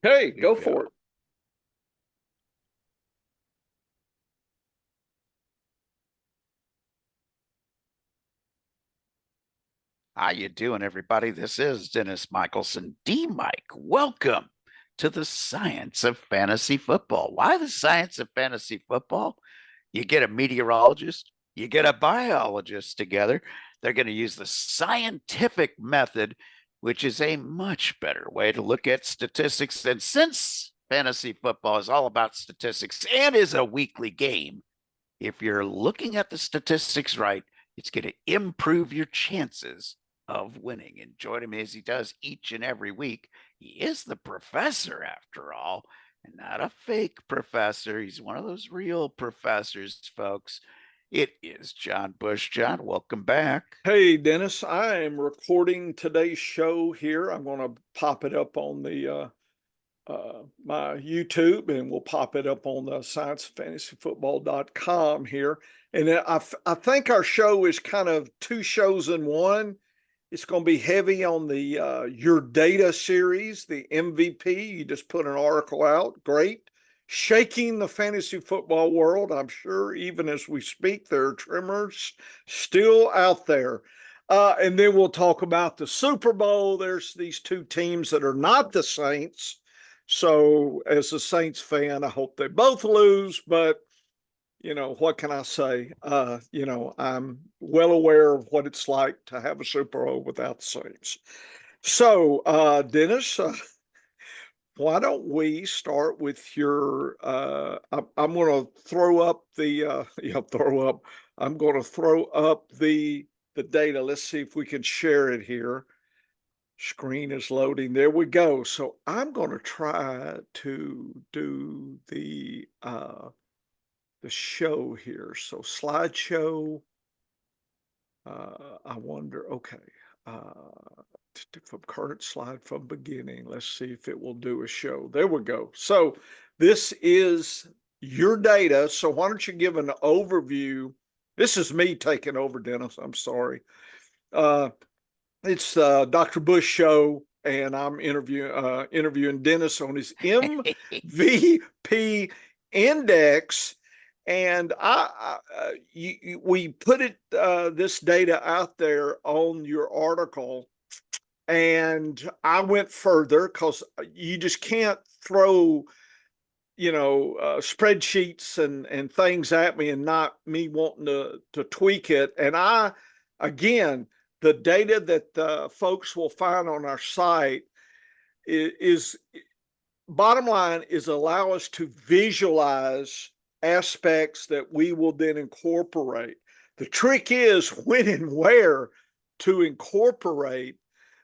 Hey, There you go go. for it. How you doing, everybody? This is Dennis Michelson, D. Mike. Welcome to the science of fantasy football. Why the science of fantasy football? You get a meteorologist, you get a biologist together. They're going to use the scientific method, which is a much better way to look at statistics. And since fantasy football is all about statistics and is a weekly game, if you're looking at the statistics right, it's going to improve your chances of winning. And join him as he does each and every week. He is the professor, after all, and not a fake professor. He's one of those real professors, folks. It is John Bush. John, welcome back. Hey, Dennis, I am recording today's show here. I'm going to pop it up on the my YouTube, and we'll pop it up on the sciencefantasyfootball.com here. And I think our show is kind of two shows in one. It's going to be heavy on the Your Data series, the MVP. You just put an article out. Great. Shaking the fantasy football world. I'm sure even as we speak, there are tremors still out there. And then we'll talk about the Super Bowl. There's these two teams that are not the Saints. So, as a Saints fan, I hope they both lose, but what can I say? I'm well aware of what it's like to have a Super Bowl without the Saints. So, Dennis, why don't we start with your? I'm going to throw up the throw up. I'm going to throw up the data. Let's see if we can share it here. Screen is loading. There we go. So I'm going to try to do the show here. So slideshow. I wonder. Okay. From current slide from beginning. Let's see if it will do a show. There we go. So this is your data. So why don't you give an overview? This is me taking over, Dennis. I'm sorry. It's Dr. Bush show, and I'm interviewing Dennis on his MVP index. And we put this data out there on your article, and I went further because you just can't throw spreadsheets and things at me and not me wanting to tweak it. And again, the data that folks will find on our site is bottom line is allow us to visualize aspects that we will then incorporate. The trick is when and where to incorporate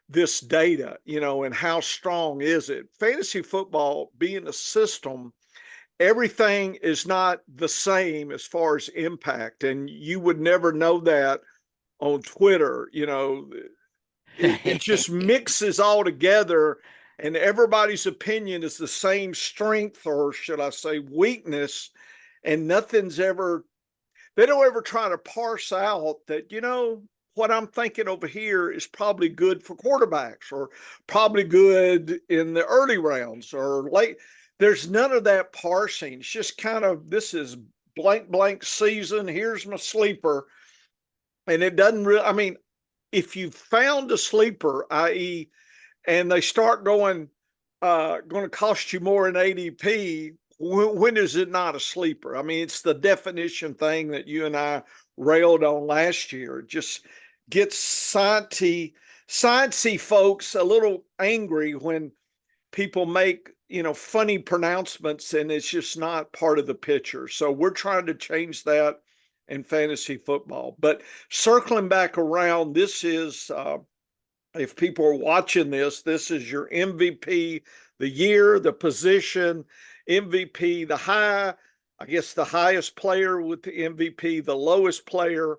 this data, and how strong is it? Fantasy football being a system, everything is not the same as far as impact, and you would never know that on Twitter. It just mixes all together, and everybody's opinion is the same strength, or should I say weakness, and they don't ever try to parse out that, what I'm thinking over here is probably good for quarterbacks, or probably good in the early rounds or late. There's none of that parsing. It's just kind of, this is blank season. Here's my sleeper. And it doesn't really, I mean, if you found a sleeper, i.e., and they start going to cost you more in ADP, when is it not a sleeper? I mean, it's the definition thing that you and I railed on last year. It just gets sciencey folks a little angry when people make funny pronouncements, and it's just not part of the picture. So we're trying to change that in fantasy football. But circling back around, this is if people are watching this is your MVP, the year, the position, MVP, the highest player with the MVP, the lowest player,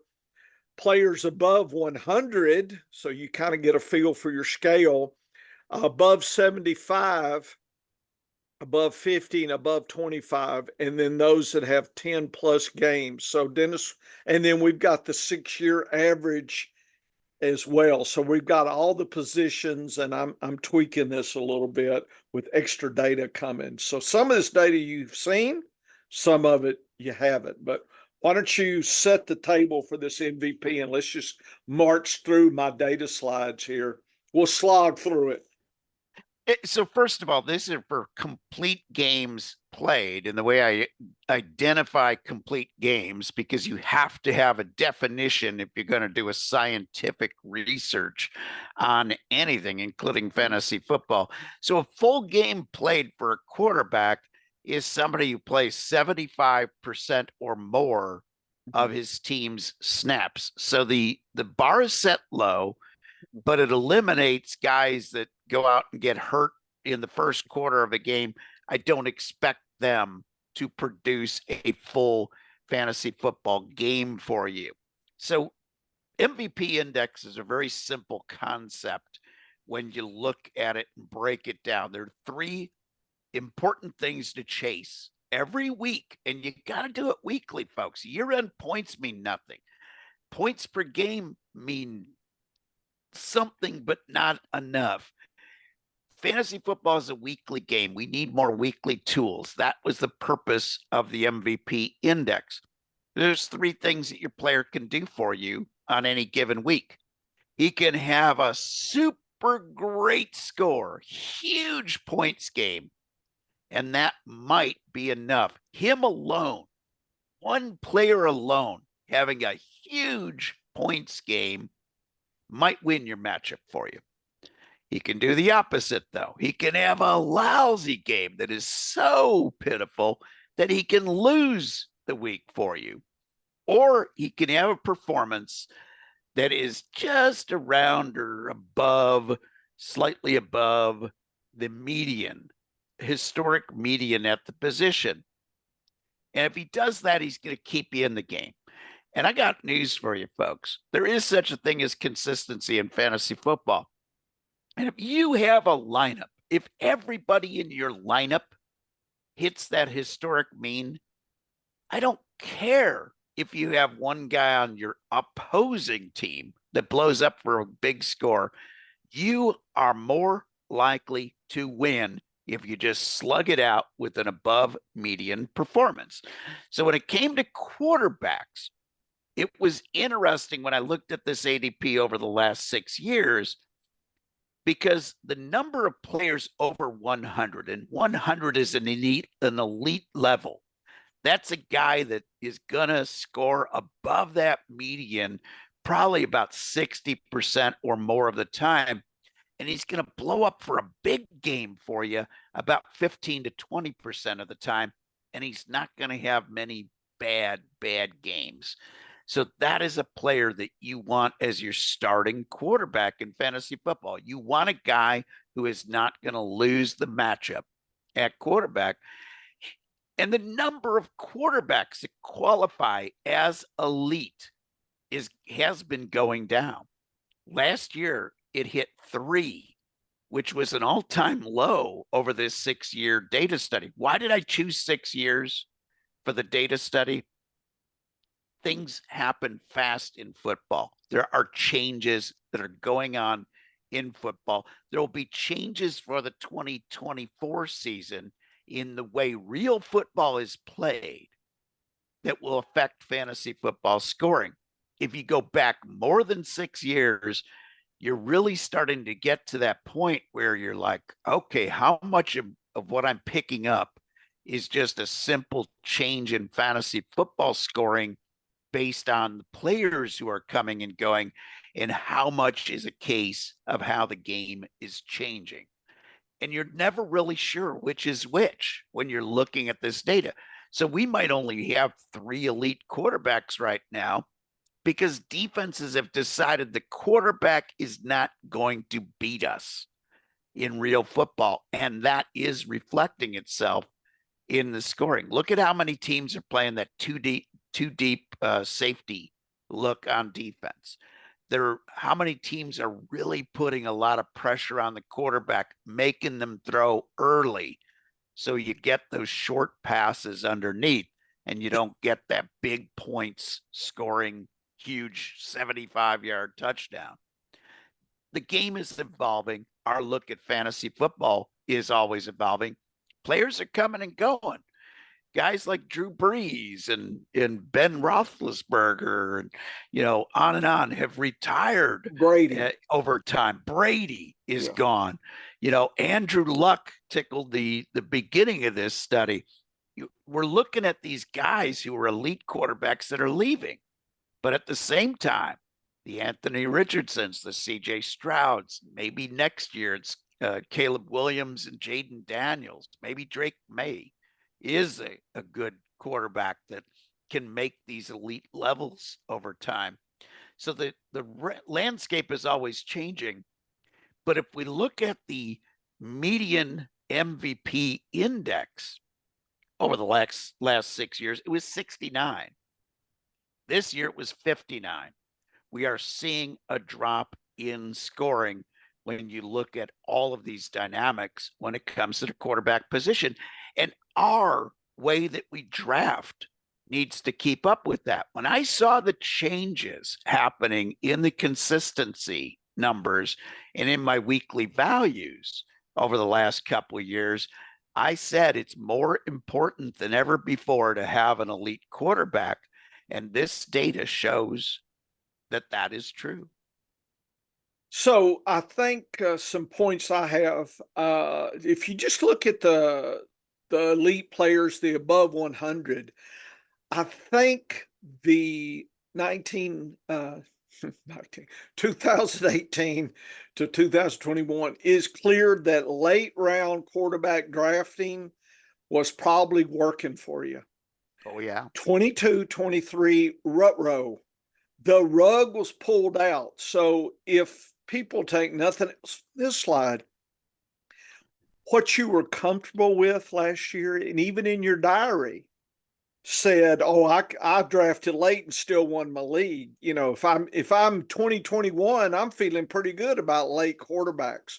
players above 100. So you kind of get a feel for your scale, above 75, above 50, and above 25, and then those that have 10 plus games. So Dennis, and then we've got the 6-year average as well. So we've got all the positions, and I'm tweaking this a little bit with extra data coming. So some of this data you've seen, some of it you haven't. But why don't you set the table for this MVP, and let's just march through my data slides here. We'll slog through it. So first of all, this is for complete games played, and the way I identify complete games, because you have to have a definition if you're going to do a scientific research on anything, including fantasy football. So a full game played for a quarterback is somebody who plays 75% or more of his team's snaps. So the bar is set low, but it eliminates guys that go out and get hurt in the first quarter of a game. I don't expect them to produce a full fantasy football game for you. So MVP index is a very simple concept when you look at it and break it down. There are three important things to chase every week, and you got to do it weekly, folks. Year-end points mean nothing. Points per game mean something, but not enough. Fantasy football is a weekly game. We need more weekly tools. That was the purpose of the MVP index. There's three things that your player can do for you on any given week. He can have a super great score, huge points game, and that might be enough. Him alone, one player alone, having a huge points game might win your matchup for you. He can do the opposite, though. He can have a lousy game that is so pitiful that he can lose the week for you. Or he can have a performance that is just around or above, slightly above the median, historic median at the position. And if he does that, he's going to keep you in the game. And I got news for you, folks. There is such a thing as consistency in fantasy football. And if you have a lineup, if everybody in your lineup hits that historic mean, I don't care if you have one guy on your opposing team that blows up for a big score. You are more likely to win if you just slug it out with an above median performance. So when it came to quarterbacks, it was interesting when I looked at this ADP over the last 6 years, because the number of players over 100, and 100 is an elite level. That's a guy that is going to score above that median probably about 60% or more of the time. And he's going to blow up for a big game for you about 15 to 20% of the time. And he's not going to have many bad games. So that is a player that you want as your starting quarterback in fantasy football. You want a guy who is not going to lose the matchup at quarterback. And the number of quarterbacks that qualify as elite has been going down. Last year, it hit 3, which was an all-time low over this 6-year data study. Why did I choose 6 years for the data study? Things happen fast in football. There are changes that are going on in football. There will be changes for the 2024 season in the way real football is played that will affect fantasy football scoring. If you go back more than 6 years, you're really starting to get to that point where you're like, okay, how much of what I'm picking up is just a simple change in fantasy football scoring based on the players who are coming and going, and how much is a case of how the game is changing. And you're never really sure which is which when you're looking at this data. So we might only have 3 elite quarterbacks right now because defenses have decided the quarterback is not going to beat us in real football. And that is reflecting itself in the scoring. Look at how many teams are playing that too deep safety look on defense. How many teams are really putting a lot of pressure on the quarterback, making them throw early so you get those short passes underneath and you don't get that big points scoring huge 75-yard touchdown. the game is evolving. Our look at fantasy football is always evolving. Players are coming and going. Guys like Drew Brees and Ben Roethlisberger and on and on have retired Brady. over time. Brady is Yeah. gone. Andrew Luck tickled the beginning of this study. We're looking at these guys who are elite quarterbacks that are leaving, but at the same time, the Anthony Richardsons, the CJ Strouds, maybe next year it's Caleb Williams and Jaden Daniels, maybe Drake May is a good quarterback that can make these elite levels over time. So the landscape is always changing. But if we look at the median MVP index over the last 6 years, it was 69. This year it was 59. We are seeing a drop in scoring when you look at all of these dynamics when it comes to the quarterback position. And our way that we draft needs to keep up with that. When I saw the changes happening in the consistency numbers and in my weekly values over the last couple of years, I said it's more important than ever before to have an elite quarterback. And this data shows that that is true. So I think some points I have, if you just look at the elite players, the above 100, I think the 2018 to 2021 is clear that late round quarterback drafting was probably working for you. Oh, yeah. 22, 23, rut row. The rug was pulled out. So if people take nothing else, this slide, what you were comfortable with last year, and even in your diary, said, "Oh, I drafted late and still won my league." If I'm 2021, I'm feeling pretty good about late quarterbacks.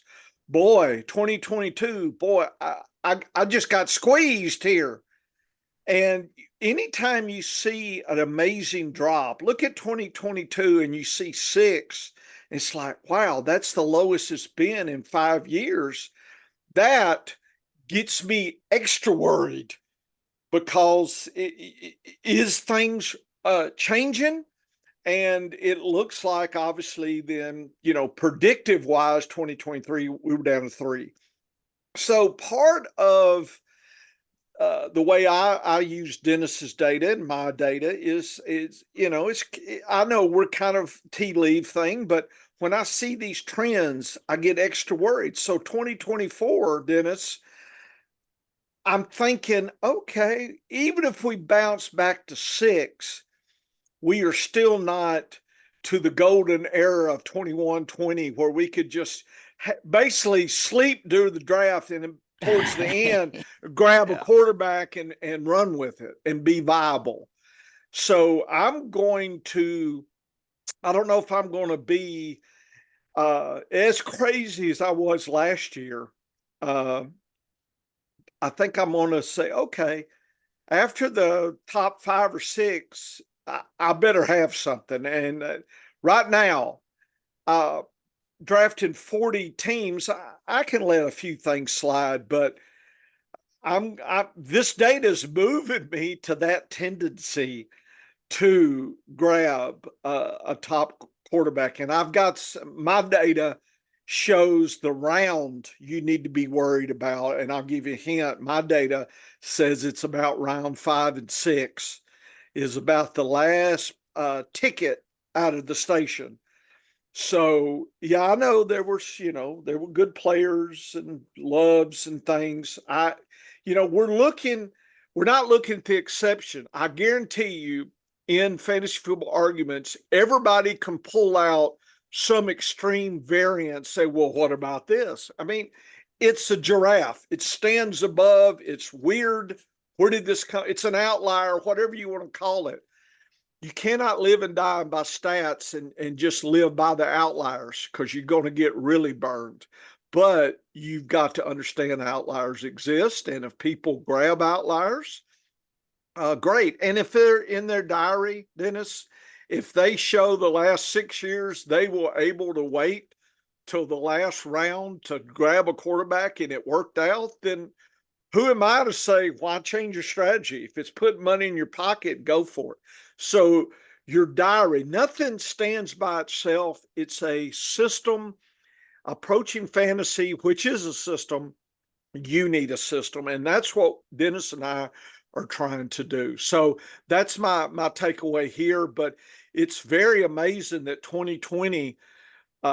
Boy, 2022, boy, I just got squeezed here. And anytime you see an amazing drop, look at 2022 and you see 6, it's like, wow, that's the lowest it's been in 5 years. That gets me extra worried because is things changing? And it looks like, obviously, then, predictive wise, 2023, we were down to 3. So part of the way I use Dennis's data and my data is it's I know we're kind of tea leaf thing, but when I see these trends, I get extra worried. So 2024, Dennis, I'm thinking, okay, even if we bounce back to 6, we are still not to the golden era of 21-20 where we could just basically sleep during the draft and towards the end grab a quarterback and run with it and be viable. So I don't know if I'm going to be as crazy as I was last year. I think I'm going to say, okay, after the top 5 or 6, I better have something. And right now, drafting 40 teams, I can let a few things slide, but this data is moving me to that tendency to grab a top quarterback. And I've got my data shows the round you need to be worried about. And I'll give you a hint. My data says it's about round 5 and 6 is about the last ticket out of the station. So yeah, I know there were good players and loves and things. We're not looking at the exception. I guarantee you, in fantasy football arguments, everybody can pull out some extreme variant, say, well, what about this? I mean, it's a giraffe. It stands above. It's weird. Where did this come? It's an outlier, whatever you want to call it. You cannot live and die by stats and just live by the outliers because you're going to get really burned. But you've got to understand outliers exist. And if people grab outliers, great. And if they're in their diary, Dennis, if they show the last 6 years, they were able to wait till the last round to grab a quarterback and it worked out, then who am I to say why change your strategy? If it's putting money in your pocket, go for it. So your diary, nothing stands by itself. It's a system. Approaching fantasy, which is a system, you need a system. And that's what Dennis and I are trying to do. So that's my takeaway here. But it's very amazing that 2020,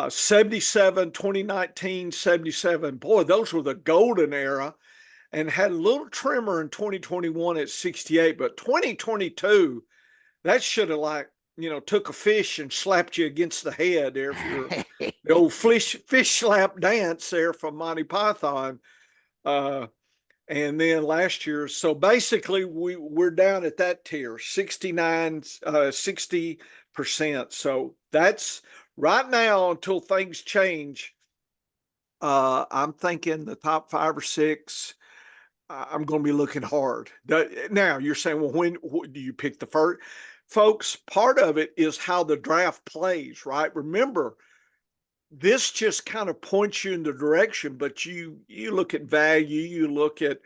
77, 2019, 77, boy, those were the golden era, and had a little trimmer in 2021 at 68. But 2022, that should have took a fish and slapped you against the head there for the old fish slap dance there from Monty Python. And then last year, so basically we're down at that tier, 69, 60%. So that's right now until things change. I'm thinking the top 5 or 6. I'm going to be looking hard. Now you're saying, well, when do you pick the first? Folks, part of it is how the draft plays, right? Remember, this just kind of points you in the direction, but you look at value, you look at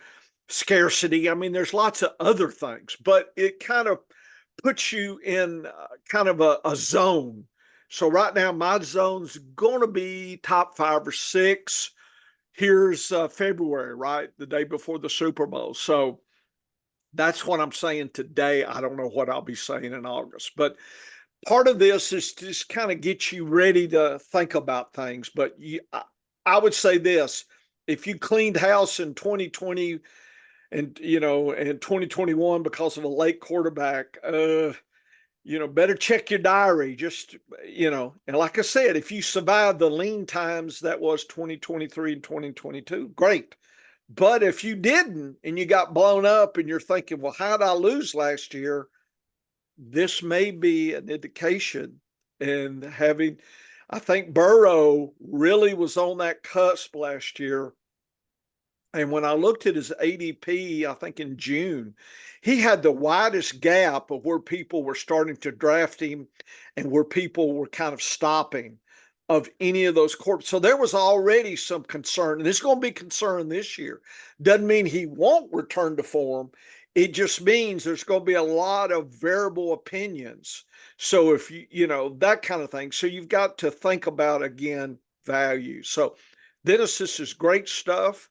scarcity. I mean, there's lots of other things, but it kind of puts you in kind of a zone. So right now, my zone's going to be top 5 or 6. Here's February, right? The day before the Super Bowl. So that's what I'm saying today. I don't know what I'll be saying in August, but part of this is to just kind of get you ready to think about things. But I would say this: if you cleaned house in 2020 and and 2021 because of a late quarterback, better check your diary. Just and like I said, if you survive the lean times that was 2023 and 2022, great. But if you didn't and you got blown up and you're thinking, well, how did I lose last year? This may be an indication. And I think Burrow really was on that cusp last year. And when I looked at his ADP, I think in June, he had the widest gap of where people were starting to draft him and where people were kind of stopping of any of those corps. So there was already some concern, and there's going to be concern this year. Doesn't mean he won't return to form. It just means there's going to be a lot of variable opinions. So if that kind of thing. So you've got to think about, again, value. So Dennis, this is great stuff.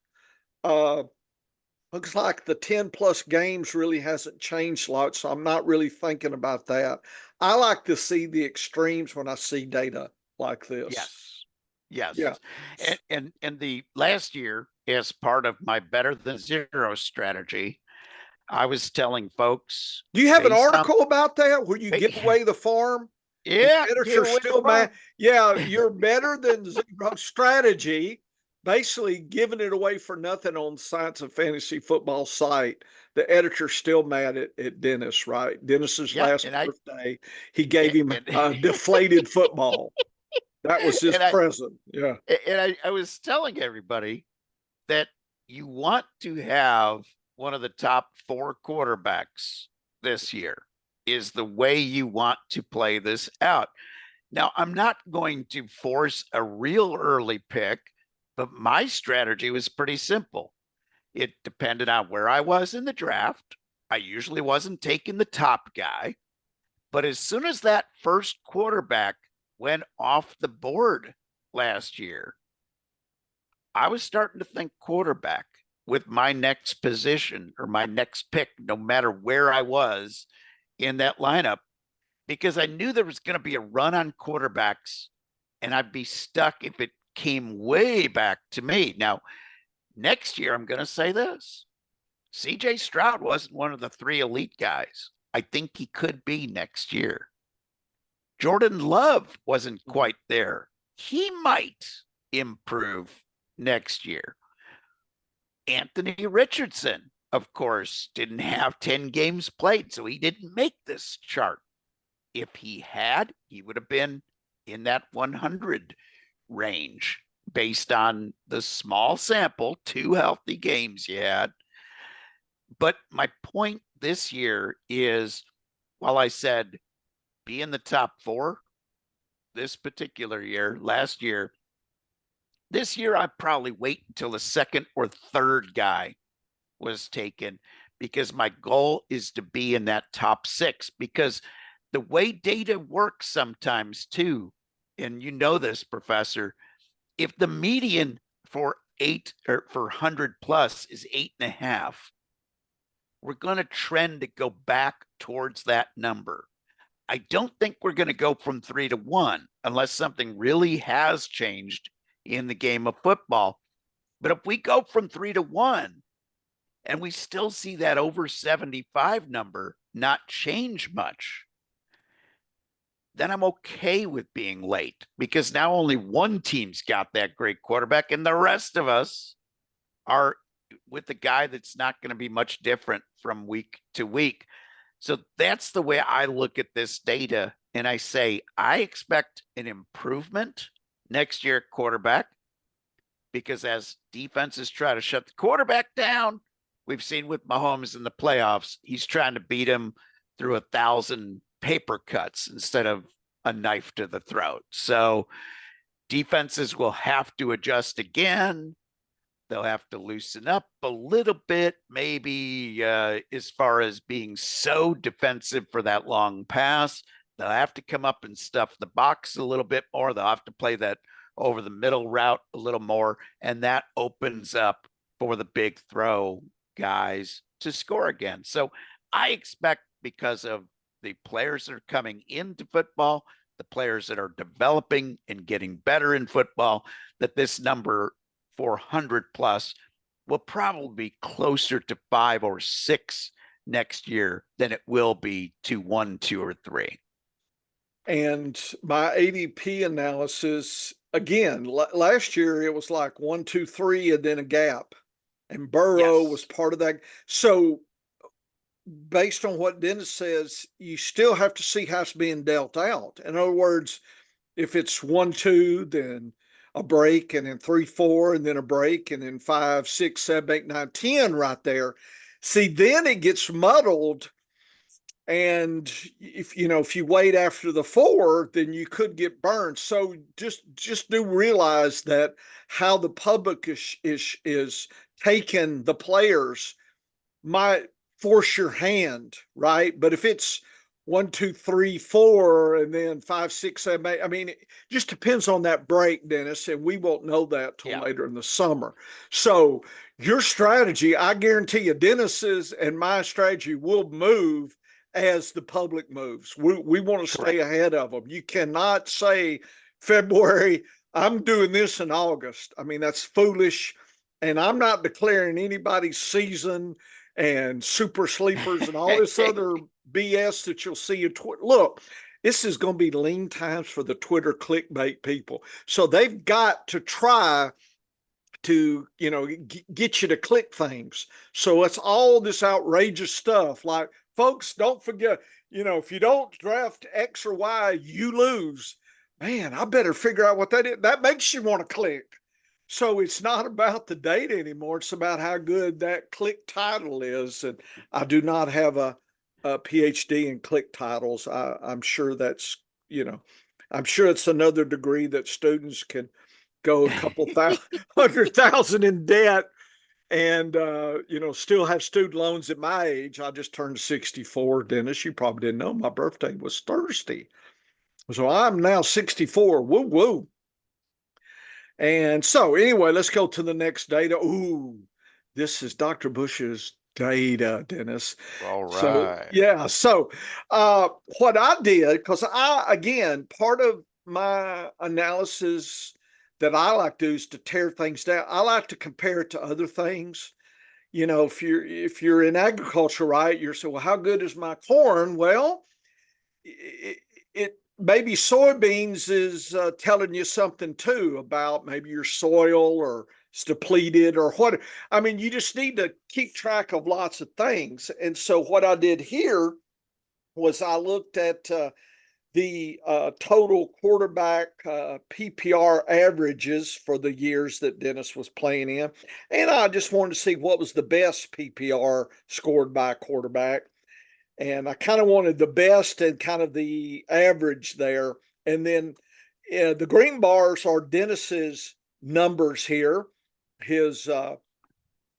Looks like the 10 plus games really hasn't changed a lot, so I'm not really thinking about that. I like to see the extremes when I see data like this. Yes. Yeah. And the last year, as part of my better than zero strategy, I was telling folks. Do you have an article about that where you give away the farm? Yeah, Editors still mad. Yeah, you're better than zero strategy. Basically giving it away for nothing on Science of Fantasy Football site. The editor's still mad at Dennis, right? Dennis's last birthday, he gave him a deflated football. That was his present. Yeah. And I was telling everybody that you want to have one of the top 4 quarterbacks this year is the way you want to play this out. Now, I'm not going to force a real early pick, but my strategy was pretty simple. It depended on where I was in the draft. I usually wasn't taking the top guy, but as soon as that first quarterback went off the board last year, I was starting to think quarterback with my next position or my next pick, no matter where I was in that lineup, because I knew there was going to be a run on quarterbacks and I'd be stuck if it came way back to me. Now, next year, I'm going to say this. CJ Stroud wasn't one of the 3 elite guys. I think he could be next year. Jordan Love wasn't quite there. He might improve next year. Anthony Richardson, of course, didn't have 10 games played, so he didn't make this chart. If he had, he would have been in that 100 range based on the small sample, 2 healthy games you had. But my point this year is, while I said be in the top 4 this particular year, last year, This year, I'd probably wait until the second or third guy was taken because my goal is to be in that top 6. Because the way data works sometimes too, and you know this, Professor, if the median for 8 or for 100 plus is 8.5, we're going to trend to go back towards that number. I don't think we're going to go from 3 to 1 unless something really has changed in the game of football. But if we go from 3 to 1 and we still see that over 75 number not change much, then I'm okay with being late, because now only one team's got that great quarterback and the rest of us are with the guy that's not going to be much different from week to week. So that's the way I look at this data. And I say, I expect an improvement next year at quarterback, because as defenses try to shut the quarterback down, we've seen with Mahomes in the playoffs, he's trying to beat him through 1,000 paper cuts instead of a knife to the throat. So defenses will have to adjust again. They'll have to loosen up a little bit, maybe as far as being so defensive for that long pass. They'll have to come up and stuff the box a little bit more. They'll have to play that over the middle route a little more, and that opens up for the big throw guys to score again. So I expect, because of the players that are coming into football, the players that are developing and getting better in football, that this number 400 plus will probably be closer to 5 or 6 next year than it will be to 1, 2, or 3. And my ADP analysis, again, last year it was like 1, 2, 3, and then a gap. And Burrow was part of that. So based on what Dennis says, you still have to see how it's being dealt out. In other words, if it's 1, 2, then a break, and then 3, 4, and then a break, and then 5, 6, 7, 8, 9, 10 right there. See, then it gets muddled. And if you wait after the 4, then you could get burned. So just do realize that how the public is taking the players might force your hand, right? But if it's 1, 2, 3, 4, and then 5, 6, 7, 8, I mean, it just depends on that break, Dennis, and we won't know that till later in the summer. So your strategy, I guarantee you, Dennis's and my strategy will move as the public moves. We want to stay ahead of them. You cannot say February, I'm doing this in August. I mean, that's foolish. And I'm not declaring anybody's season and super sleepers and all this other BS that you'll see in Twitter. Look, this is going to be lean times for the Twitter clickbait people. So they've got to try to, get you to click things. So it's all this outrageous stuff. Like, folks, don't forget, if you don't draft X or Y, you lose. Man, I better figure out what that is. That makes you want to click. So it's not about the data anymore. It's about how good that click title is. And I do not have a PhD in click titles. I'm sure that's, I'm sure it's another degree that students can go a couple 100,000 in debt and, still have student loans at my age. I just turned 64, Dennis. You probably didn't know my birthday was Thursday. So I'm now 64. Woo, woo. And so anyway, let's go to the next data. Ooh, this is Dr. Bush's data, Dennis. All right. So, yeah. So what I did, because again, part of my analysis that I like to do is to tear things down. I like to compare it to other things. If you're in agriculture, right, you're saying, well, how good is my corn? Well, it maybe soybeans is telling you something too about maybe your soil or it's depleted or what. I mean, you just need to keep track of lots of things. And so what I did here was I looked at the total quarterback PPR averages for the years that Dennis was playing in. And I just wanted to see what was the best PPR scored by a quarterback. And I kind of wanted the best and kind of the average there. And then the green bars are Dennis's numbers here. His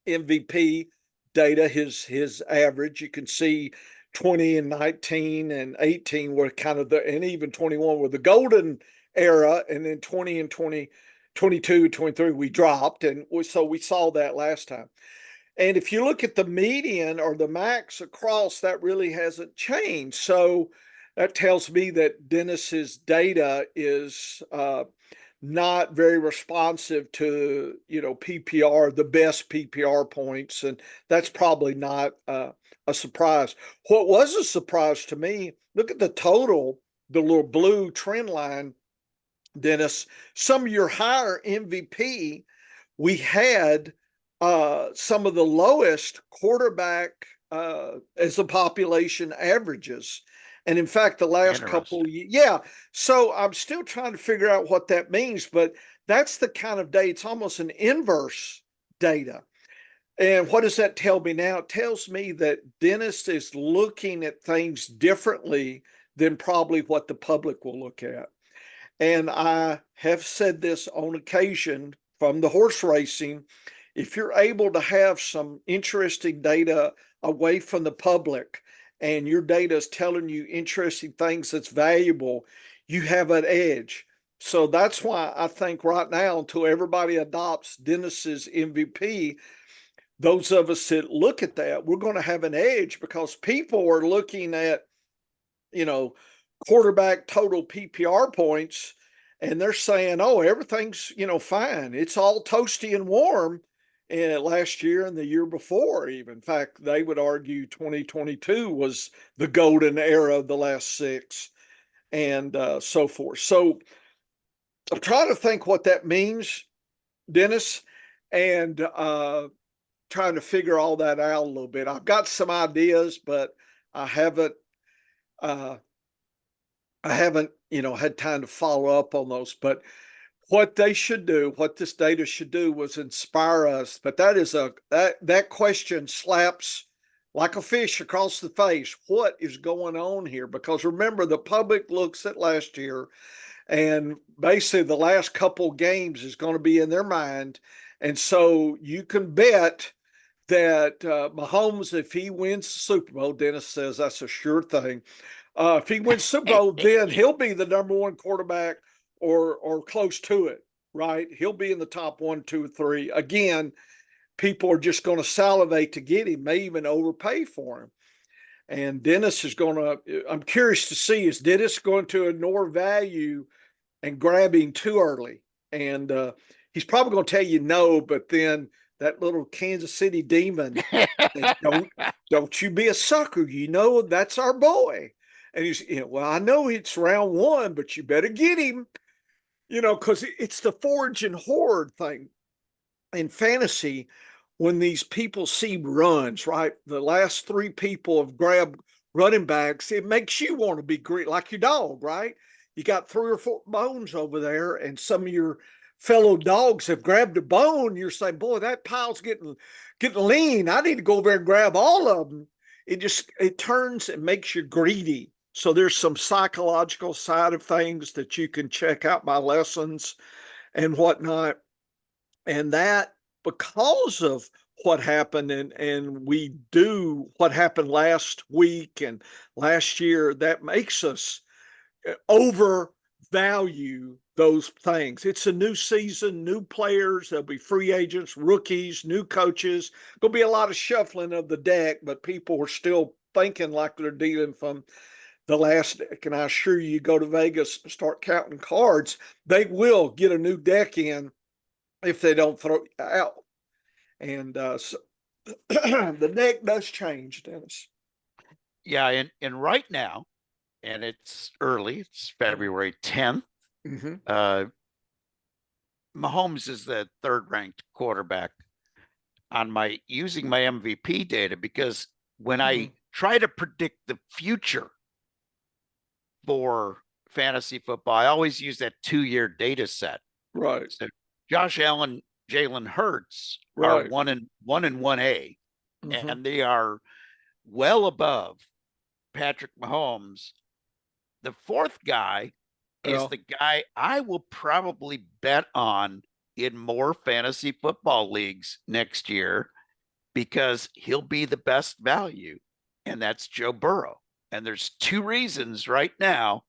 MVP data, his average. You can see 20 and 19 and 18 were kind of and even 21 were the golden era, and then 20 and 20, 22, 23 we dropped, and so we saw that last time. And if you look at the median or the max across, that really hasn't changed. So that tells me that Dennis's data is not very responsive to, PPR, the best PPR points, and that's probably not a surprise. What was a surprise to me, look at the total, the little blue trend line, Dennis. Some of your higher MVP, we had some of the lowest quarterback as the population averages. And in fact, the last couple, yeah. So I'm still trying to figure out what that means, but that's the kind of data. It's almost an inverse data. And what does that tell me now? It tells me that Dennis is looking at things differently than probably what the public will look at. And I have said this on occasion from the horse racing. If you're able to have some interesting data away from the public, and your data is telling you interesting things that's valuable, you have an edge. So that's why I think right now, until everybody adopts Dennis's MVP, those of us that look at that, we're going to have an edge, because people are looking at, quarterback total PPR points, and they're saying, oh, everything's, fine. It's all toasty and warm. And last year and the year before, even. In fact, they would argue 2022 was the golden era of the last six, and so forth. So I'm trying to think what that means, Dennis, and trying to figure all that out a little bit. I've got some ideas, but I haven't had time to follow up on those. But what they should do, what this data should do, was inspire us. But that question slaps like a fish across the face. What is going on here? Because remember, the public looks at last year, and basically the last couple games is going to be in their mind. And so you can bet that Mahomes, if he wins the Super Bowl, Dennis says that's a sure thing. If he wins Super Bowl, then he'll be the number one quarterback or close to it, right? He'll be in the top 1, 2, 3. Again, people are just going to salivate to get him, may even overpay for him. And Dennis is going to, I'm curious to see, is Dennis going to ignore value and grab him too early? And he's probably going to tell you no, but then that little Kansas City demon says, don't you be a sucker. That's our boy. And he's, well, I know it's round one, but you better get him, because it's the forge and hoard thing in fantasy. When these people see runs, right? The last three people have grabbed running backs. It makes you want to be great, like your dog, right? You got 3 or 4 bones over there, and some of your fellow dogs have grabbed a bone. You're saying, boy, that pile's getting lean. I need to go over there and grab all of them. It turns and makes you greedy. So there's some psychological side of things that you can check out my lessons and whatnot. And that, because of what happened, and we do what happened last week and last year, that makes us overvalue those things. It's a new season, new players. There'll be free agents, rookies, new coaches. There'll be a lot of shuffling of the deck, but people are still thinking like they're dealing from the last deck. And I assure you, go to Vegas and start counting cards, they will get a new deck in if they don't throw it out. And so the deck does change, Dennis. Yeah, and right now, and it's early, it's February 10th. Mm-hmm. Mahomes is the third ranked quarterback on using my MVP data, because when I try to predict the future for fantasy football, I always use that 2-year data set. Right. So Josh Allen, Jalen Hurts right. are 1-1A, Mm-hmm. and they are well above Patrick Mahomes. The fourth guy is the guy I will probably bet on in more fantasy football leagues next year because he'll be the best value, and that's Joe Burrow. And there's two reasons right now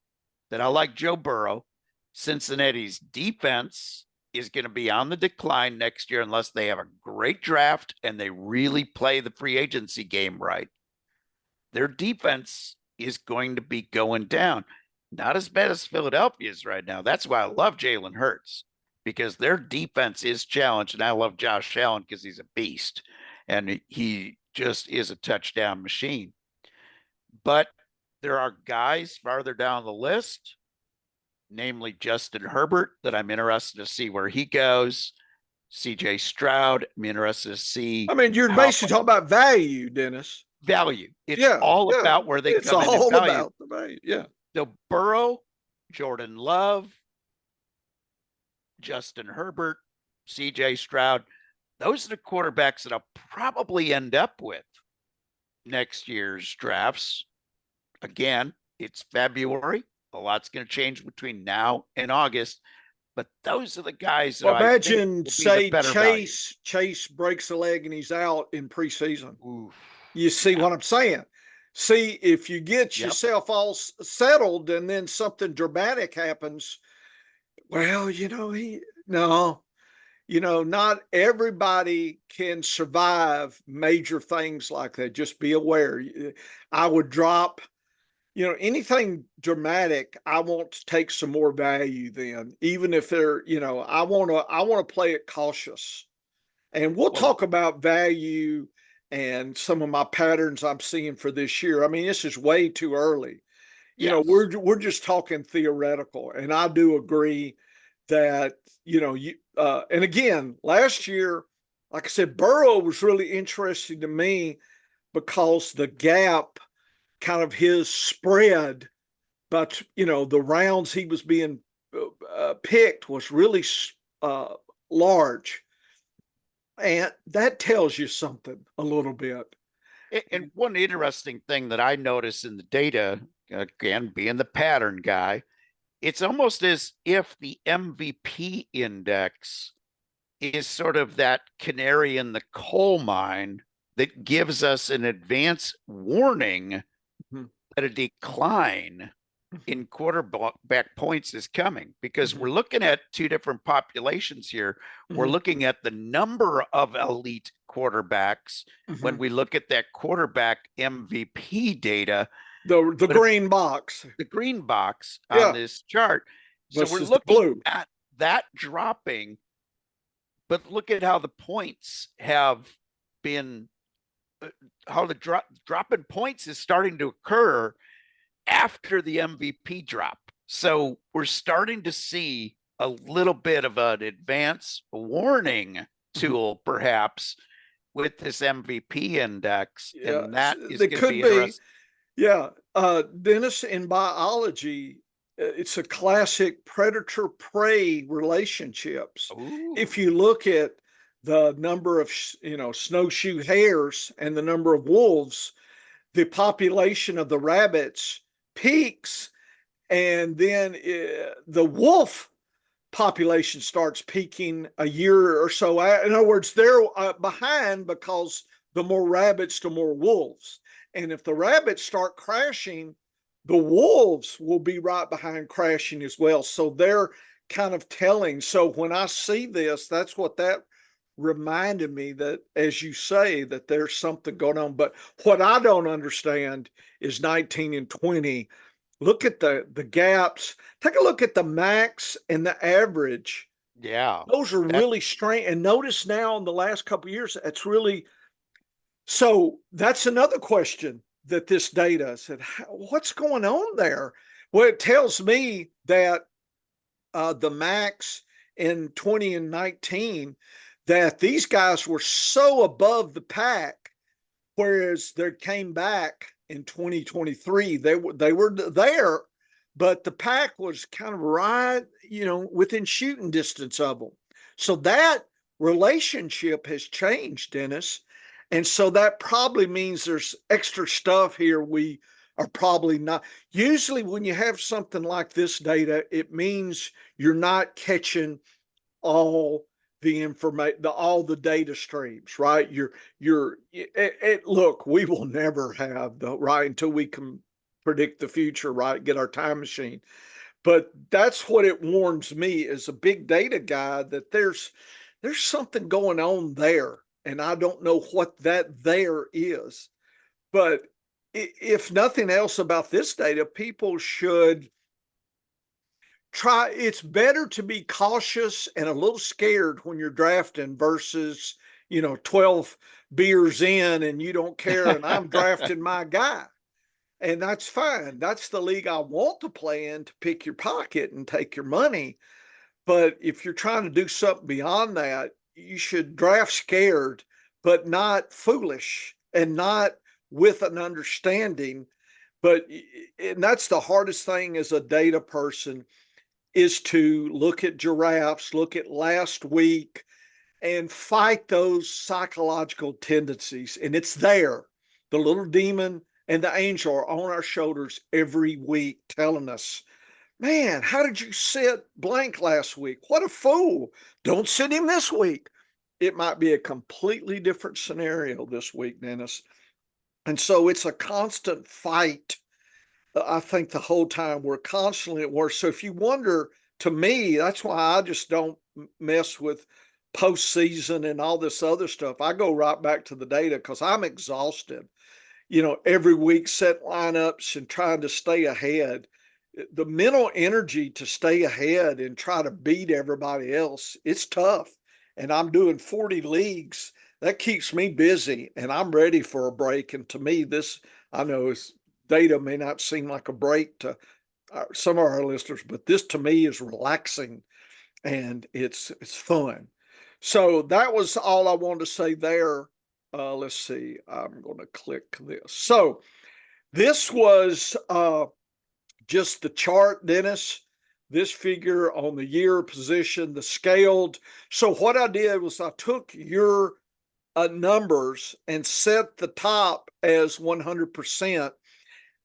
that I like Joe Burrow. Cincinnati's defense is going to be on the decline next year unless they have a great draft and they really play the free agency game right. Their defense is going to be going down. Not as bad as Philadelphia's right now. That's why I love Jalen Hurts, because their defense is challenged. And I love Josh Allen because he's a beast and he just is a touchdown machine. But there are guys farther down the list, namely Justin Herbert, that I'm interested to see where he goes. CJ Stroud, I'm interested to see. I mean, you're basically talking about value, Dennis. Value. It's Yeah, all yeah. about where they It's come in all value. about the value. Yeah. So Burrow, Jordan Love, Justin Herbert, CJ Stroud, those are the quarterbacks that I'll probably end up with next year's drafts. Again, it's February. A lot's going to change between now and August, but those are the guys that Well, I think imagine, will be say, the better Chase breaks a leg and he's out in preseason. value. Oof. You see what I'm saying? See, if you get yourself all settled and then something dramatic happens, well, not everybody can survive major things like that. Just be aware. I would drop, anything dramatic. I want to take some more value then, even if they're, I want to play it cautious. And we'll talk about value and some of my patterns I'm seeing for this year. I mean, this is way too early. We're just talking theoretical, and I do agree that and again, last year, like I said, Burrow was really interesting to me because the gap, kind of his spread, but the rounds he was being picked was really large. And that tells you something a little bit. And one interesting thing that I notice in the data, again, being the pattern guy, it's almost as if the MVP index is sort of that canary in the coal mine that gives us an advance warning that a decline in quarterback points is coming, because we're looking at two different populations here. We're looking at the number of elite quarterbacks when we look at that quarterback MVP data. The green box. The green box on this chart. So we're looking at that dropping, but look at how the points have been, how the drop in points is starting to occur after the MVP drop. So we're starting to see a little bit of an advance warning tool, perhaps, with this MVP index. Yeah, and that is it going to could be be. interesting. Yeah. Dennis, in biology, it's a classic predator-prey relationships. Ooh. If you look at the number of, snowshoe hares and the number of wolves, the population of the rabbits peaks, and then the wolf population starts peaking a year or so. In other words, they're behind because the more rabbits, the more wolves. And if the rabbits start crashing, the wolves will be right behind crashing as well. So they're kind of telling. So when I see this, that's what that reminded me, that, as you say, that there's something going on. But what I don't understand is 19 and 20. Look at the gaps. Take a look at the max and the average. Yeah. Those are really strange. And notice now in the last couple of years, that's really, so that's another question that this data said, what's going on there? Well, it tells me that the max in 20 and 19, that these guys were so above the pack, whereas they came back in 2023. They were there, but the pack was kind of right, within shooting distance of them. So that relationship has changed, Dennis. And so that probably means there's extra stuff here we are probably not. Usually when you have something like this data, it means you're not catching all the information, all the data streams, right? Look, we will never have the right until we can predict the future, right? Get our time machine. But that's what it warns me as a big data guy, that there's something going on there. And I don't know what that there is. But if nothing else about this data, people should try. It's better to be cautious and a little scared when you're drafting versus 12 beers in and you don't care and I'm drafting my guy. And that's fine. That's the league I want to play in, to pick your pocket and take your money. But if you're trying to do something beyond that, you should draft scared, but not foolish, and not with an understanding. And that's the hardest thing as a data person, is to look at giraffes, look at last week, and fight those psychological tendencies. And it's there. The little demon and the angel are on our shoulders every week telling us, man, how did you sit blank last week? What a fool. Don't sit him this week. It might be a completely different scenario this week, Dennis. And so it's a constant fight. I think the whole time we're constantly at work. So if you wonder, to me, that's why I just don't mess with postseason and all this other stuff. I go right back to the data because I'm exhausted. Every week set lineups and trying to stay ahead. The mental energy to stay ahead and try to beat everybody else, it's tough. And I'm doing 40 leagues. That keeps me busy, and I'm ready for a break. And to me, this, I know, is data may not seem like a break to some of our listeners, but this to me is relaxing and it's fun. So that was all I wanted to say there. Let's see. I'm going to click this. So this was just the chart, Dennis. This figure on the year position, the scaled. So what I did was I took your numbers and set the top as 100%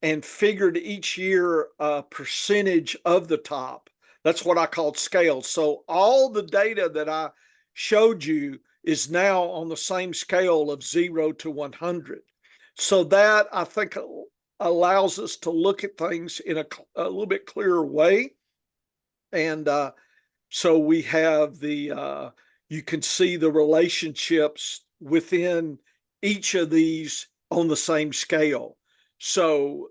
and figured each year a percentage of the top. That's what I called scale. So all the data that I showed you is now on the same scale of 0 to 100. So that, I think, allows us to look at things in a little bit clearer way. And so we have you can see the relationships within each of these on the same scale. So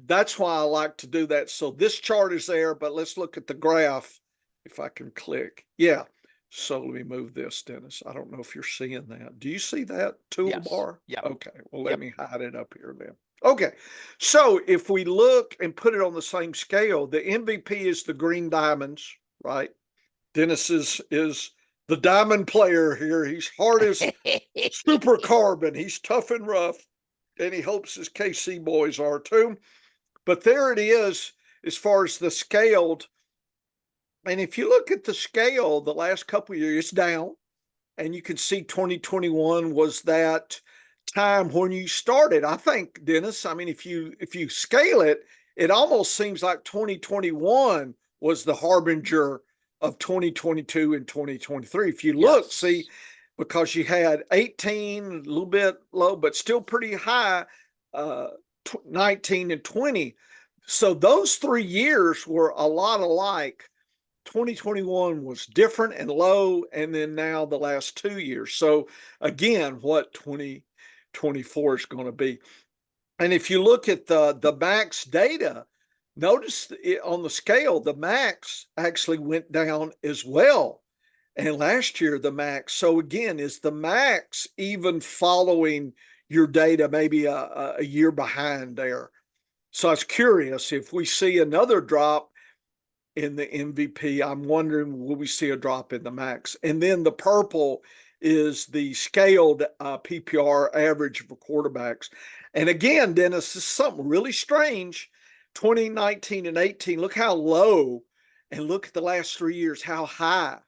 that's why I like to do that. So this chart is there, but let's look at the graph. If I can click. Yeah. So let me move this, Dennis. I don't know if you're seeing that. Do you see that toolbar? Yes. Yeah. Okay. Well, let me hide it up here then. Okay. So if we look and put it on the same scale, the MVP is the green diamonds, right? Dennis is the diamond player here. He's hard as super carbon. He's tough and rough. And he hopes his KC boys are too. But there it is as far as the scaled. And if you look at the scale, the last couple of years, it's down. And you can see 2021 was that time when you started. I think, Dennis, I mean, if you scale it, it almost seems like 2021 was the harbinger of 2022 and 2023. If you look, see, because you had 18, a little bit low, but still pretty high, 19 and 20. So those 3 years were a lot alike. 2021 was different and low, and then now the last 2 years. So again, what 2024 is going to be. And if you look at the max data, notice on the scale, the max actually went down as well. And last year, the max. So again, is the max even following your data, maybe a year behind there? So I was curious if we see another drop in the MVP. I'm wondering, will we see a drop in the max? And then the purple is the scaled PPR average for quarterbacks. And again, Dennis, this is something really strange. 2019 and 18, look how low, and look at the last 3 years, how high.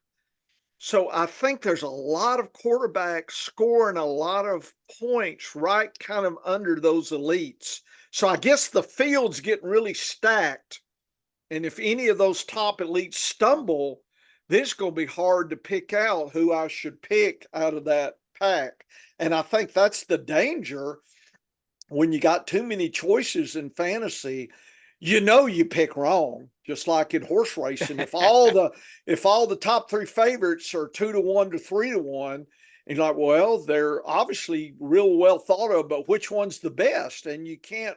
So I think there's a lot of quarterbacks scoring a lot of points right kind of under those elites. So I guess the field's getting really stacked. And if any of those top elites stumble, then it's going to be hard to pick out who I should pick out of that pack. And I think that's the danger when you got too many choices in fantasy. You pick wrong, just like in horse racing. If all the top three favorites are 2-1 to 3-1, and you're like, well, they're obviously real well thought of, but which one's the best? And you can't,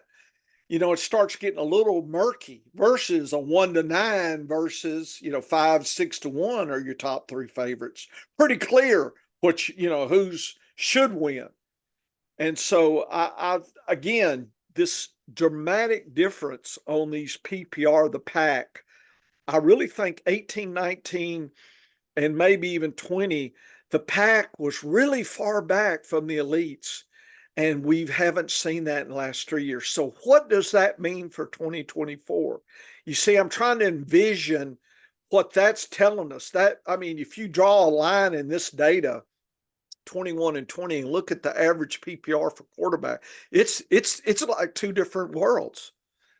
it starts getting a little murky versus a 1-9 versus, 5-6-1 are your top three favorites. Pretty clear which, who's should win. And so again, this dramatic difference on these PPR, the pack, I really think 18, 19, and maybe even 20, the pack was really far back from the elites. And we haven't seen that in the last 3 years. So what does that mean for 2024? You see, I'm trying to envision what that's telling us. If you draw a line in this data, 21 and 20, and look at the average PPR for quarterback, it's like two different worlds.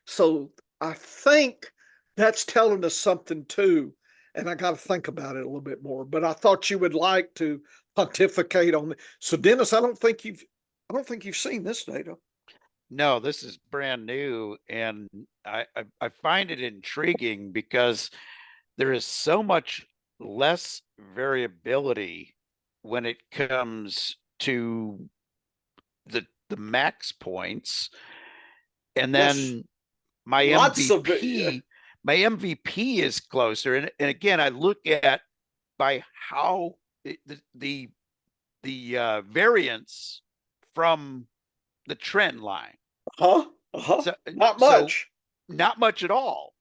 So I think that's telling us something too. And I got to think about it a little bit more. But I thought you would like to pontificate on it. So Dennis, I don't think you've seen this data. No, this is brand new, and I find it intriguing because there is so much less variability when it comes to the max points, and then Yes. my Lots of MVP, my MVP is closer, and again, I look at by how the variance from the trend line. Not much. Not much at all.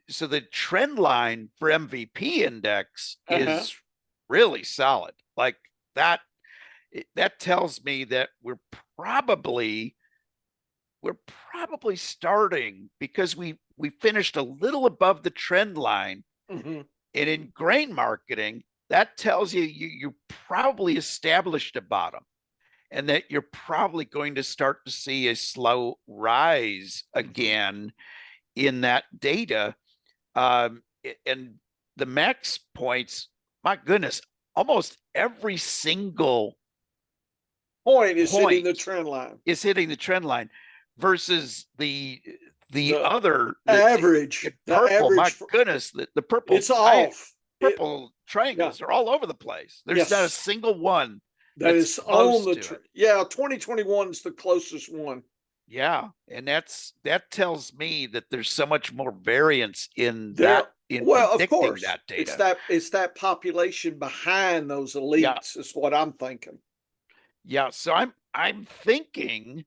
So the trend line for MVP index is really solid. Like that tells me that we're probably starting, because we finished a little above the trend line. Mm-hmm. And in grain marketing, that tells you probably established a bottom, and that you're probably going to start to see a slow rise again in that data. And the max points, my goodness, almost every single point is hitting the trend line. Is hitting the trend line versus the other average. Purple, my goodness, the purple. It's off. Purple triangles are all over the place. There's not a single one that is on the 2021 is the closest one. Yeah, and that tells me that there's so much more variance in that. Of course, that data. It's that population behind those elites is what I'm thinking. Yeah, so I'm thinking,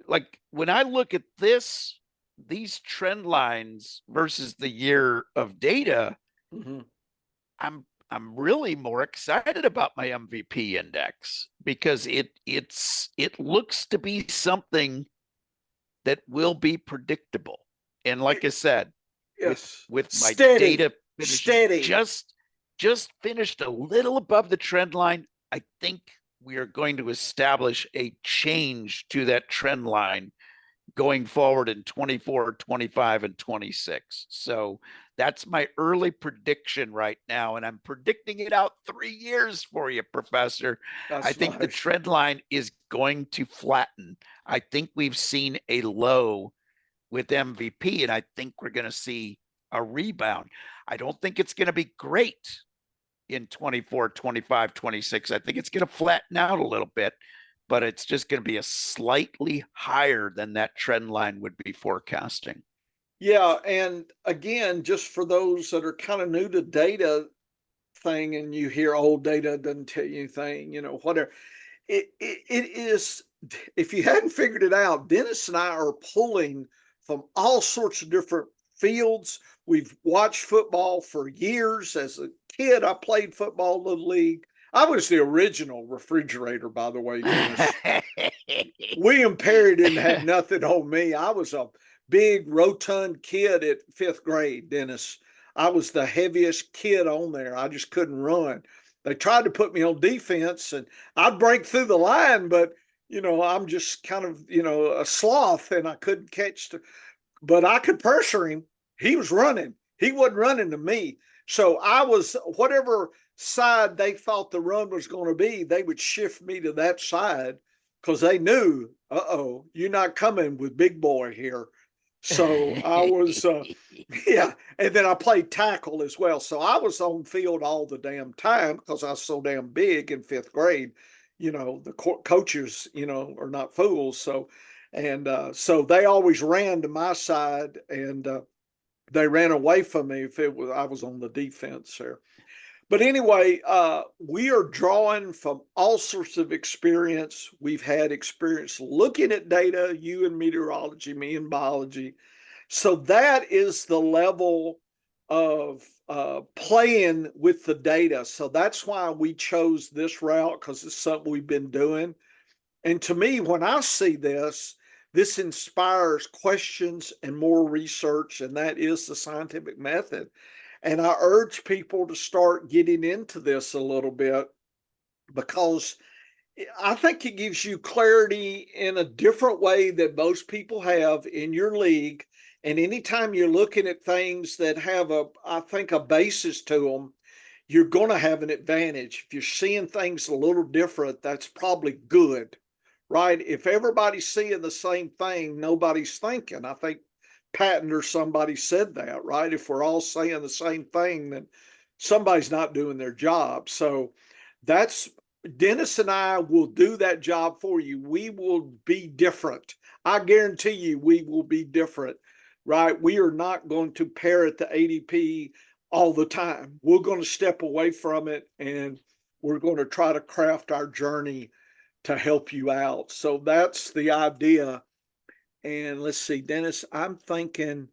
like, when I look at these trend lines versus the year of data, I'm really more excited about my MVP index, because it looks to be something that will be predictable. And like I said, with my data steady, just finished a little above the trend line, I think we are going to establish a change to that trend line going forward in 24, 25, and 26. So that's my early prediction right now. And I'm predicting it out 3 years for you, Professor. I think the trend line is going to flatten. I think we've seen a low with MVP, and I think we're going to see a rebound. I don't think it's going to be great in 24, 25, 26. I think it's going to flatten out a little bit, but it's just going to be a slightly higher than that trend line would be forecasting. Yeah. And again, just for those that are kind of new to data thing, and you hear old data doesn't tell you anything, whatever. It is, if you hadn't figured it out, Dennis and I are pulling from all sorts of different fields. We've watched football for years. As a kid, I played football little league. I was the original refrigerator, by the way, Dennis. William Perry didn't have nothing on me. I was a big, rotund kid at 5th grade, Dennis. I was the heaviest kid on there. I just couldn't run. They tried to put me on defense, and I'd break through the line, but, I'm just kind of, a sloth, and I couldn't catch but I could pressure him. He was running. He wasn't running to me. So I was, whatever side they thought the run was going to be, they would shift me to that side because they knew, uh-oh, you're not coming with big boy here. So I was, yeah. And then I played tackle as well. So I was on field all the damn time because I was so damn big in fifth grade. You know, the coaches, you know, are not fools. So, and so they always ran to my side, and they ran away from me if it was I was on the defense there. But anyway, we are drawing from all sorts of experience. We've had experience looking at data, you in meteorology, me in biology. So that is the level of playing with the data. So that's why we chose this route, because it's something we've been doing. And to me, when I see this, this inspires questions and more research, and that is the scientific method. And I urge people to start getting into this a little bit, because I think it gives you clarity in a different way that most people have in your league. And anytime you're looking at things that have I think, a basis to them, you're going to have an advantage. If you're seeing things a little different, that's probably good, right? If everybody's seeing the same thing, nobody's thinking. I think Patton or somebody said that, right? If we're all saying the same thing, then somebody's not doing their job. So that's Dennis and I will do that job for you. We will be different. I guarantee you we will be different, right? We are not going to parrot the ADP all the time. We're going to step away from it, and we're going to try to craft our journey to help you out. So that's the idea. And let's see, Dennis, I'm thinking,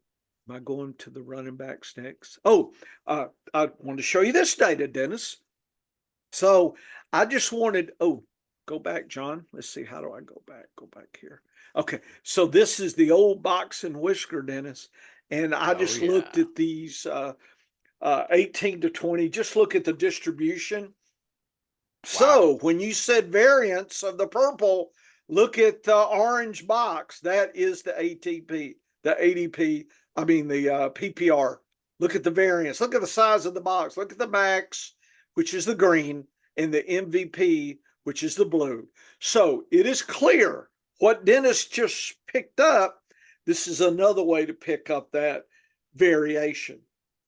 am I going to the running backs next? Oh, I want to show you this data, Dennis. So I just wanted, go back, John. Let's see, how do I go back? Go back here. Okay, so this is the old box and whisker, Dennis. And I just looked at these 18 to 20, just look at the distribution. So when you said variance of the purple, look at the orange box. That is the ATP, the ADP, I mean the PPR. Look at the variance. Look at the size of the box. Look at the max, which is the green, and the MVP, which is the blue. So it is clear what Dennis just picked up. This is another way to pick up that variation.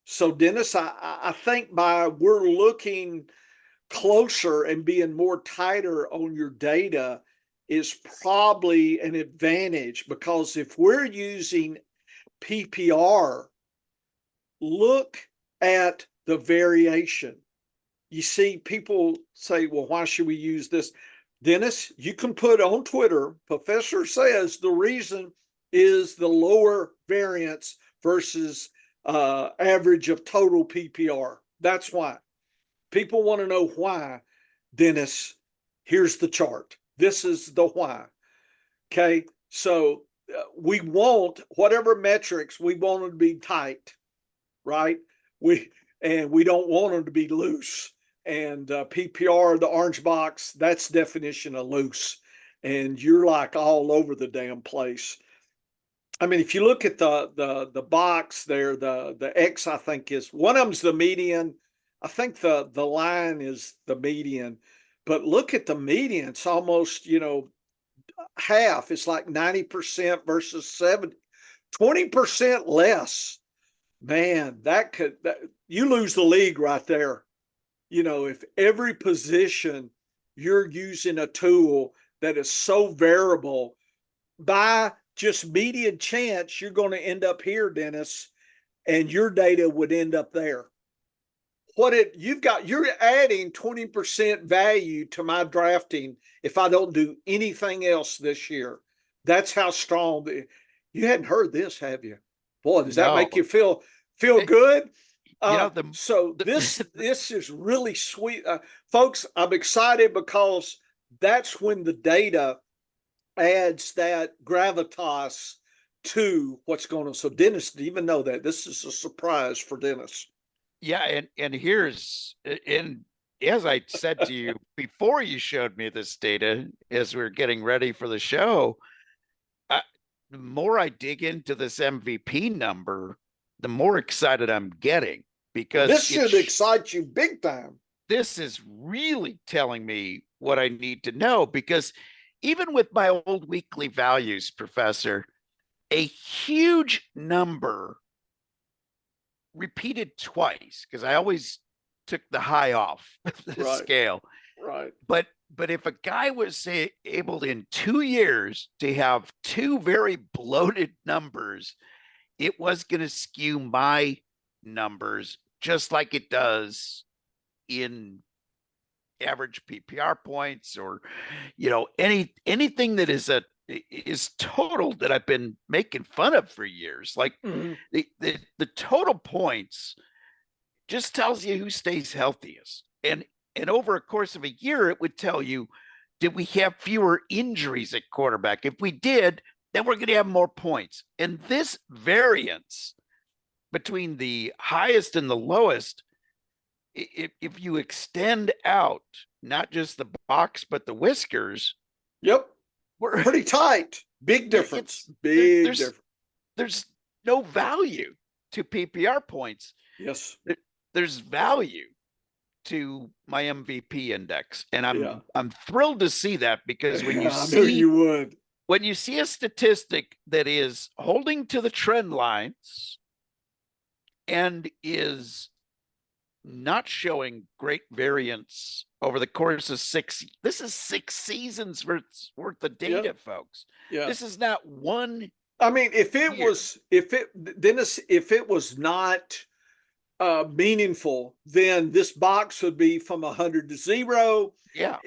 So Dennis, I think we're looking closer and being more tighter on your data is probably an advantage, because if we're using PPR, look at the variation. You see, people say, well, why should we use this? Dennis, you can put on Twitter, Professor says the reason is the lower variance versus average of total PPR. That's why. People want to know why, Dennis. Here's the chart. This is the why. Okay. So we want whatever metrics, we want them to be tight, right? We don't want them to be loose. And PPR, the orange box, that's definition of loose. And you're like all over the damn place. I mean, if you look at the box there, the X, I think, is one of them's the median. I think the line is the median, but look at the median. It's almost, half. It's like 90% versus 70, 20% less. Man, you lose the league right there. If every position you're using a tool that is so variable, by just median chance, you're going to end up here, Dennis, and your data would end up there. You're adding 20% value to my drafting if I don't do anything else this year. That's how strong you hadn't heard this, have you? Boy, does that make you feel good? This is really sweet. Folks, I'm excited because that's when the data adds that gravitas to what's going on. So Dennis didn't even know that. This is a surprise for Dennis. Yeah, and as I said to you before you showed me this data, as we are getting ready for the show, the more I dig into this MVP number, the more excited I'm getting. because This should excite you big time. this is really telling me what I need to know, because even with my old weekly values, Professor, a huge number repeated twice, because I always took the high off the Right. scale. Right. But if a guy was able in 2 years to have two very bloated numbers, it was going to skew my numbers just like it does in average PPR points, or anything that is total that I've been making fun of for years. Like Mhm. the total points just tells you who stays healthiest. And over a course of a year, it would tell you, did we have fewer injuries at quarterback? If we did, then we're going to have more points. And this variance between the highest and the lowest, if you extend out not just the box but the whiskers, Yep. we're Pretty tight. Big difference. Big difference. There's no value to PPR points. Yes. There's value to my MVP index, and Yeah. I'm thrilled to see that, because when you I knew you would. when you see a statistic that is holding to the trend lines and is not showing great variance over the course of this is 6 seasons worth of data, Yeah. folks. Yeah. This is not one. I mean, if it year. was, Dennis, if it was not meaningful, then this box would be from 100 to 0. Yeah.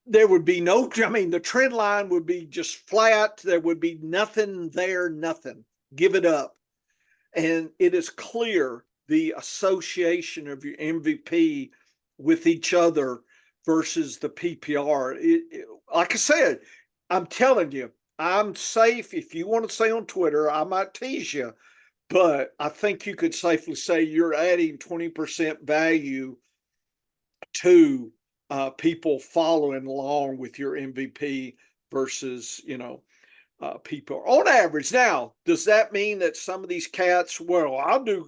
There would be no, I mean, the trend line would be just flat. There would be nothing there, nothing. Give it up. And it is clear the association of your MVP with each other versus the PPR. Like I said, I'm telling you, I'm safe. If you want to say on Twitter, I might tease you, but I think you could safely say you're adding 20% value to people following along with your MVP versus, people on average. Now, does that mean that some of these cats, well, I'll do,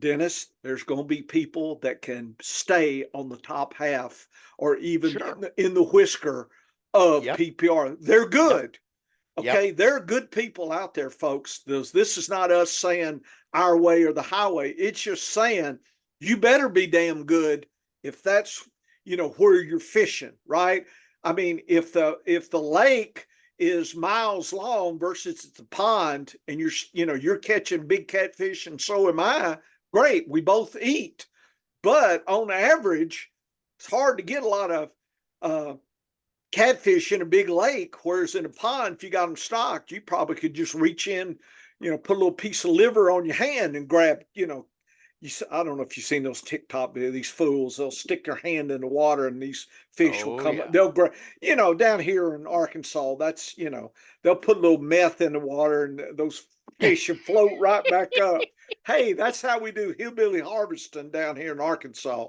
Dennis, there's going to be people that can stay on the top half or even Sure. in the whisker of Yep. PPR. They're good. Yep. Okay. There are good people out there, folks. This is not us saying our way or the highway. It's just saying you better be damn good if that's, where you're fishing, right? I mean, if the lake is miles long versus it's a pond and you're catching big catfish and so am I, great. We both eat. But on average, it's hard to get a lot of catfish in a big lake, whereas in a pond, if you got them stocked, you probably could just reach in, put a little piece of liver on your hand and grab, I don't know if you've seen those TikTok videos, these fools, they'll stick their hand in the water and these fish will come, Yeah. they'll grab, down here in Arkansas, that's, they'll put a little meth in the water and those fish will float right back up. Hey, that's how we do hillbilly harvesting down here in Arkansas.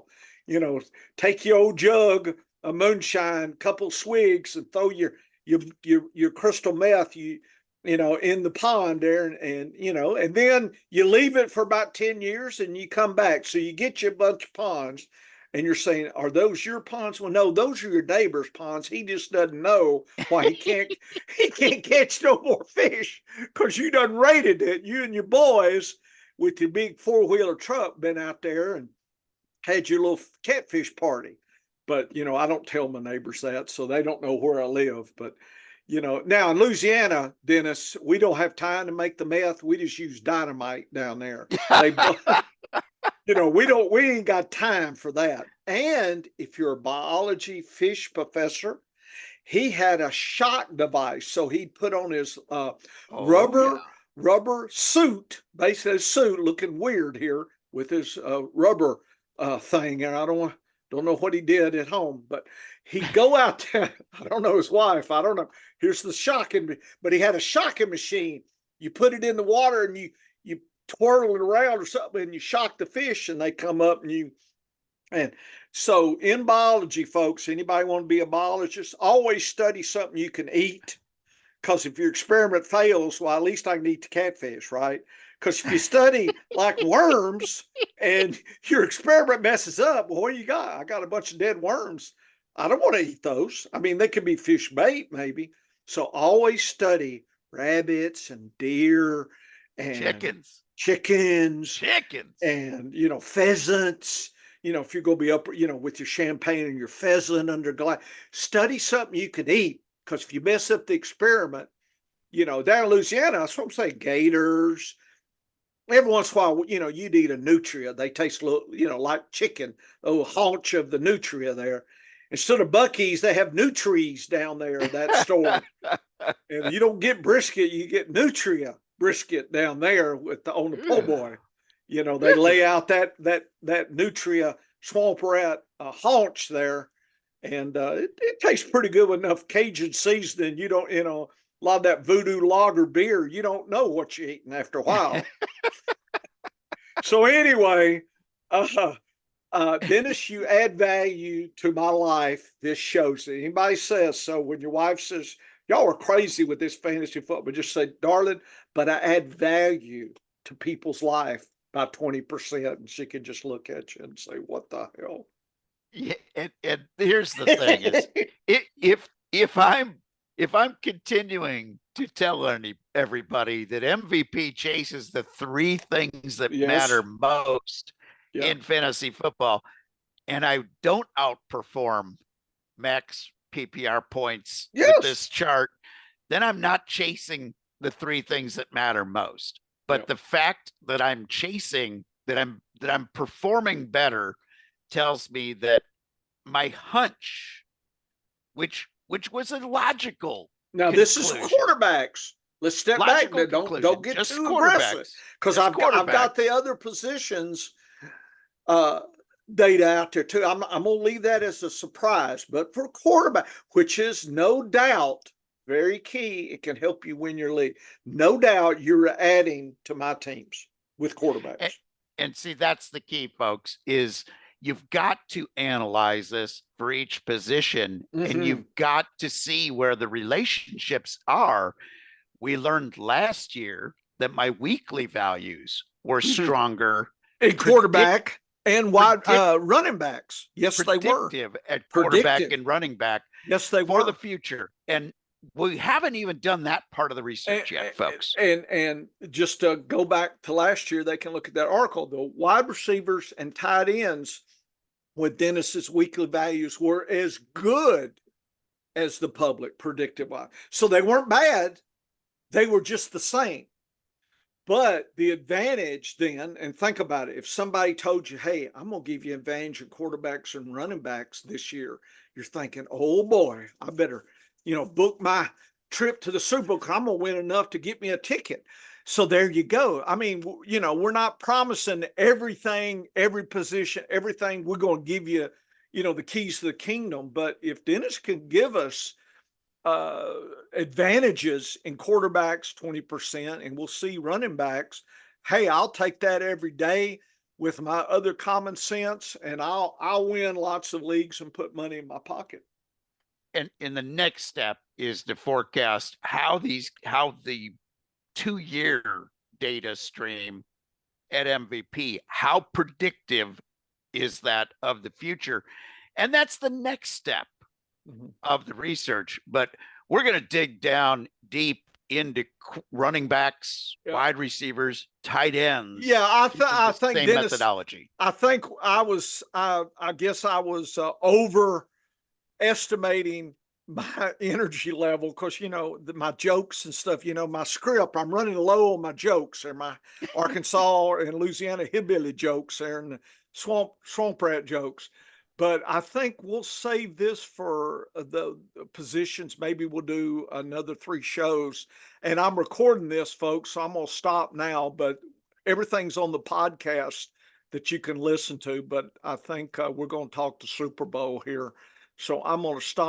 Take your old jug of moonshine, couple swigs, and throw your crystal meth in the pond there, and then you leave it for about 10 years and you come back. So you get you a bunch of ponds and you're saying, are those your ponds? Well, no, those are your neighbor's ponds. He just doesn't know why he can't catch no more fish because you done raided it. You and your boys with your big 4-wheeler truck been out there and had your little catfish party. But, I don't tell my neighbors that, so they don't know where I live. But, now in Louisiana, Dennis, we don't have time to make the meth. We just use dynamite down there. We ain't got time for that. And if you're a biology fish professor, he had a shock device. So he'd put on his rubber suit, basically a suit, looking weird here with his rubber thing. And I don't know what he did at home, but he'd go out there. I don't know his wife. I don't know. Here's the shocking, but he had a shocking machine. You put it in the water and you twirl it around or something and you shock the fish and they come up and so in biology, folks, anybody want to be a biologist, always study something you can eat. Because if your experiment fails, well, at least I can eat the catfish, right? Because if you study like worms and your experiment messes up, well, what do you got? I got a bunch of dead worms. I don't want to eat those. I mean, they could be fish bait, maybe. So always study rabbits and deer and Chickens. chickens Chickens. and, pheasants. If you're going to be up, with your champagne and your pheasant under glass, study something you can eat. Because if you mess up the experiment, down in Louisiana, that's what I'm saying, gators. Every once in a while, you'd eat a nutria. They taste a little, like chicken, a little haunch of the nutria there. Instead of Buc-ee's, they have nutries down there at that store. And you don't get brisket, you get nutria brisket down there on the po' boy. They lay out that nutria swamp rat haunch there, and it tastes pretty good with enough Cajun seasoning. You don't, a lot of that voodoo lager beer, you don't know what you're eating after a while. So anyway, Dennis, you add value to my life. This shows it. Anybody says so, when your wife says, y'all are crazy with this fantasy football, just say, darling, but I add value to people's life by 20%. And she can just look at you and say, what the hell? Yeah, and here's the thing is if I'm continuing to tell everybody that MVP chases the three things that matter most in fantasy football, and I don't outperform max PPR points with this chart, then I'm not chasing the three things that matter most. But the fact that I'm chasing, that I'm performing better, tells me that my hunch, which was a logical now conclusion. This is quarterbacks. Let's step back. Don't get just too aggressive, because I've got the other positions data out there too. I'm gonna leave that as a surprise, but for quarterback, which is no doubt very key, it can help you win your league. No doubt you're adding to my teams with quarterbacks. And see, that's the key, folks, is you've got to analyze this for each position, and you've got to see where the relationships are. We learned last year that my weekly values were stronger in quarterback and wide running backs. Yes, they were. At quarterback and running back. Yes, they were. For the future. And we haven't even done that part of the research yet, folks. And just to go back to last year, they can look at that article. The wide receivers and tight ends with Dennis's weekly values were as good as the public predicted. So they weren't bad. They were just the same. But the advantage then, and think about it, if somebody told you, hey, I'm going to give you advantage in quarterbacks and running backs this year, you're thinking, oh boy, I better, book my trip to the Super Bowl, because I'm going to win enough to get me a ticket. So there you go. I mean, we're not promising everything, every position, everything. We're going to give you, the keys to the kingdom. But if Dennis can give us advantages in quarterbacks 20%, and we'll see running backs, hey, I'll take that every day with my other common sense, and I'll win lots of leagues and put money in my pocket. And the next step is to forecast how the 2-year data stream at MVP, how predictive is that of the future? And that's the next step of the research. But we're going to dig down deep into running backs, wide receivers, tight ends. Yeah, I think same Dennis, methodology. I think I guess I was overestimating my energy level, because my jokes and stuff, my script, I'm running low on my jokes, or my Arkansas and Louisiana hillbilly jokes there, and the swamp rat jokes. But I think we'll save this for the positions. Maybe we'll do another 3 shows, and I'm recording this, folks, so I'm going to stop now, but everything's on the podcast that you can listen to. But I think we're going to talk to Super Bowl here. So I'm going to stop.